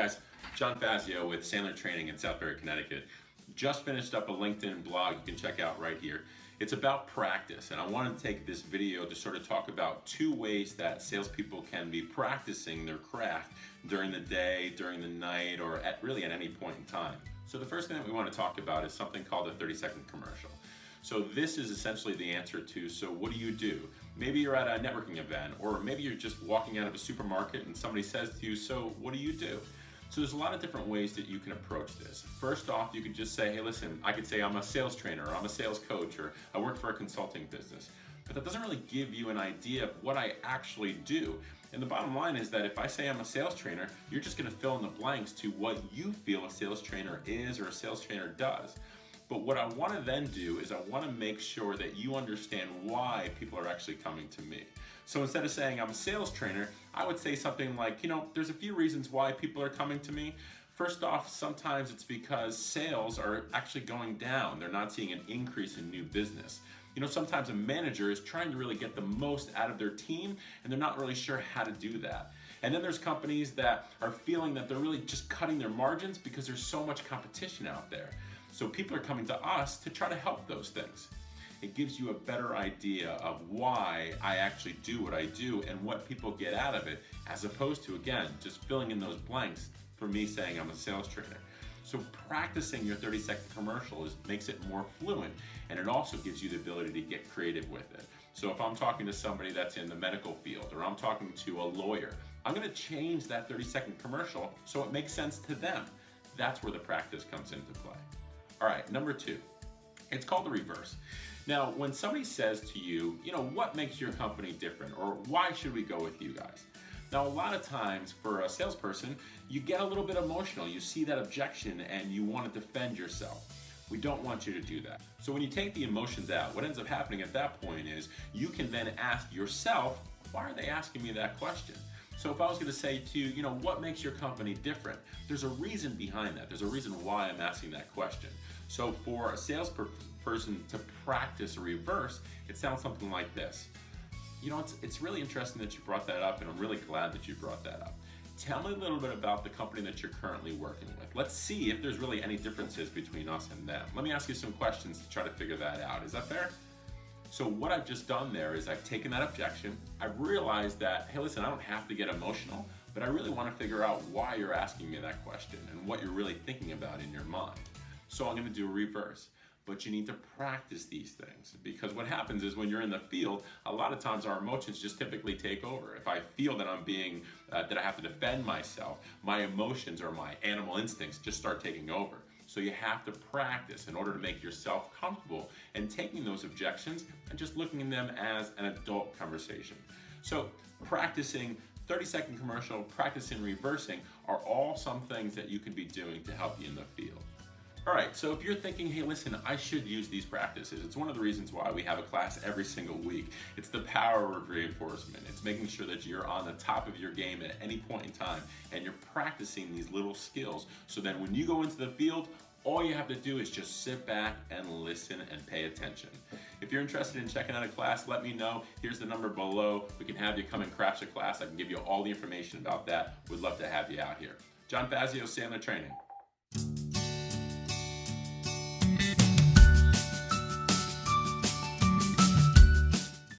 guys, John Fazio with Sandler Training in Southbury, Connecticut. Just finished up a LinkedIn blog you can check out right here. It's about practice, and I wanted to take this video to sort of talk about two ways that salespeople can be practicing their craft during the day, during the night, or really at any point in time. So the first thing that we want to talk about is something called a 30-second commercial. So this is essentially the answer to, so what do? Maybe you're at a networking event, or maybe you're just walking out of a supermarket and somebody says to you, so what do? So there's a lot of different ways that you can approach this. First off, you could just say, hey listen, I could say I'm a sales trainer, or I'm a sales coach, or I work for a consulting business. But that doesn't really give you an idea of what I actually do. And the bottom line is that if I say I'm a sales trainer, you're just gonna fill in the blanks to what you feel a sales trainer is or a sales trainer does. But what I want to then do is I want to make sure that you understand why people are actually coming to me. So instead of saying I'm a sales trainer, I would say something like, there's a few reasons why people are coming to me. First off, sometimes it's because sales are actually going down. They're not seeing an increase in new business. Sometimes a manager is trying to really get the most out of their team and they're not really sure how to do that. And then there's companies that are feeling that they're really just cutting their margins because there's so much competition out there. So people are coming to us to try to help those things. It gives you a better idea of why I actually do what I do and what people get out of it, as opposed to, again, just filling in those blanks for me saying I'm a sales trainer. So practicing your 30-second commercial makes it more fluent, and it also gives you the ability to get creative with it. So if I'm talking to somebody that's in the medical field, or I'm talking to a lawyer, I'm gonna change that 30-second commercial so it makes sense to them. That's where the practice comes into play. All right, number two, it's called the reverse. Now, when somebody says to you, what makes your company different, or why should we go with you guys? Now, a lot of times for a salesperson, you get a little bit emotional. You see that objection and you want to defend yourself. We don't want you to do that. So when you take the emotions out, what ends up happening at that point is you can then ask yourself, why are they asking me that question? So if I was going to say to you, what makes your company different? There's a reason behind that. There's a reason why I'm asking that question. So for a salesperson to practice a reverse, it sounds something like this. It's really interesting that you brought that up, and I'm really glad that you brought that up. Tell me a little bit about the company that you're currently working with. Let's see if there's really any differences between us and them. Let me ask you some questions to try to figure that out. Is that fair? So what I've just done there is I've taken that objection. I've realized that, hey, listen, I don't have to get emotional, but I really want to figure out why you're asking me that question and what you're really thinking about in your mind. So I'm going to do a reverse. But you need to practice these things, because what happens is when you're in the field, a lot of times our emotions just typically take over. If I feel that I'm being, that I have to defend myself, my emotions or my animal instincts just start taking over. So you have to practice in order to make yourself comfortable and taking those objections and just looking at them as an adult conversation. So practicing 30-second commercial, practicing reversing are all some things that you can be doing to help you in the field. All right, so if you're thinking, hey, listen, I should use these practices, it's one of the reasons why we have a class every single week. It's the power of reinforcement. It's making sure that you're on the top of your game at any point in time, and you're practicing these little skills so that when you go into the field, all you have to do is just sit back and listen and pay attention. If you're interested in checking out a class, let me know. Here's the number below. We can have you come and crash a class. I can give you all the information about that. We'd love to have you out here. John Fazio, Sandler Training.